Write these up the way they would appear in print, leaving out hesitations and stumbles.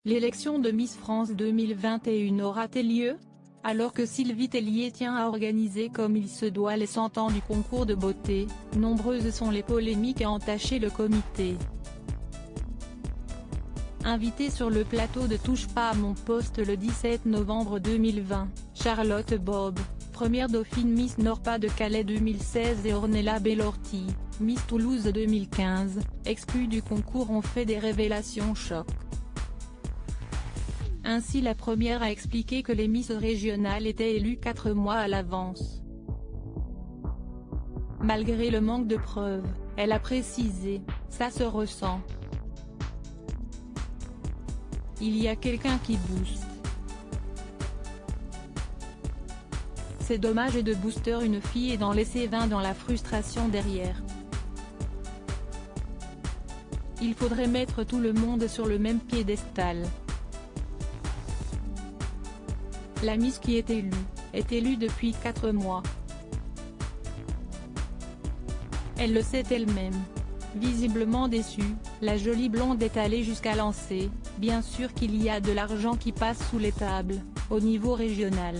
L'élection de Miss France 2021 aura-t-elle lieu? Alors que Sylvie Tellier tient à organiser comme il se doit les 100 ans du concours de beauté, nombreuses sont les polémiques à entacher le comité. Invitée sur le plateau de Touche pas à mon poste le 17 novembre 2020, Charlotte Bob, première dauphine Miss Nord-Pas-de-Calais 2016 et Ornella Bellorti, Miss Toulouse 2015, exclues du concours ont fait des révélations choc. Ainsi la première a expliqué que les Miss régionales étaient élues 4 mois à l'avance. Malgré le manque de preuves, elle a précisé, ça se ressent. Il y a quelqu'un qui booste. C'est dommage de booster une fille et d'en laisser 20 dans la frustration derrière. Il faudrait mettre tout le monde sur le même piédestal. La Miss qui est élue depuis 4 mois. Elle le sait elle-même. Visiblement déçue, la jolie blonde est allée jusqu'à lancer, bien sûr qu'il y a de l'argent qui passe sous les tables, au niveau régional.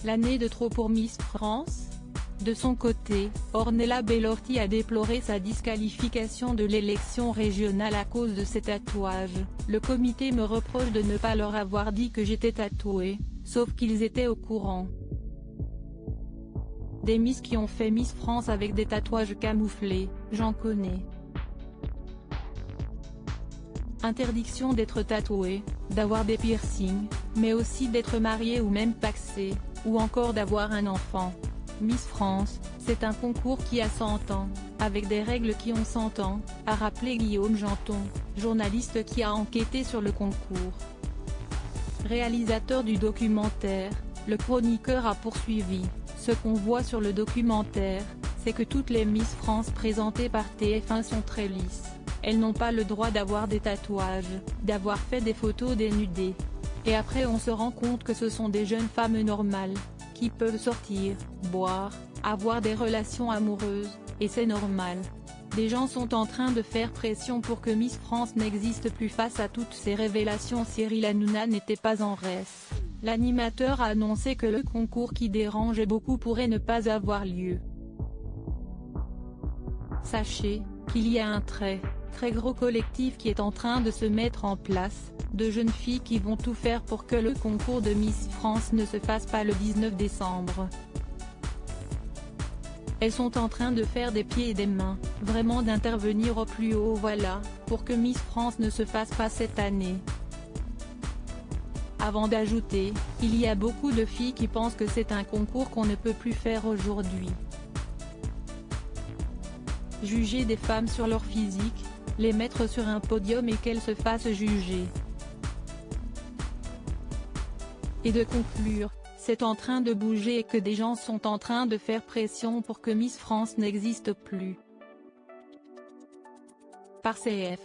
L'année de trop pour Miss France? De son côté, Ornella Bellorti a déploré sa disqualification de l'élection régionale à cause de ses tatouages. Le comité me reproche de ne pas leur avoir dit que j'étais tatouée, sauf qu'ils étaient au courant. Des Miss qui ont fait Miss France avec des tatouages camouflés, j'en connais. Interdiction d'être tatouée, d'avoir des piercings, mais aussi d'être mariée ou même paxée, ou encore d'avoir un enfant. Miss France, c'est un concours qui a 100 ans, avec des règles qui ont 100 ans, a rappelé Guillaume Janton, journaliste qui a enquêté sur le concours. Réalisateur du documentaire, le chroniqueur a poursuivi, ce qu'on voit sur le documentaire, c'est que toutes les Miss France présentées par TF1 sont très lisses, elles n'ont pas le droit d'avoir des tatouages, d'avoir fait des photos dénudées. Et après on se rend compte que ce sont des jeunes femmes normales, qui peuvent sortir, boire, avoir des relations amoureuses, et c'est normal. Des gens sont en train de faire pression pour que Miss France n'existe plus. Face à toutes ces révélations, Cyril Hanouna n'était pas en reste. L'animateur a annoncé que le concours qui dérangeait beaucoup pourrait ne pas avoir lieu. Sachez qu'il y a un très gros collectif qui est en train de se mettre en place, de jeunes filles qui vont tout faire pour que le concours de Miss France ne se fasse pas le 19 décembre. Elles sont en train de faire des pieds et des mains, vraiment d'intervenir au plus haut voilà, pour que Miss France ne se fasse pas cette année. Avant d'ajouter, il y a beaucoup de filles qui pensent que c'est un concours qu'on ne peut plus faire aujourd'hui. Juger des femmes sur leur physique, les mettre sur un podium et qu'elles se fassent juger. Et de conclure, c'est en train de bouger et que des gens sont en train de faire pression pour que Miss France n'existe plus. Par CF.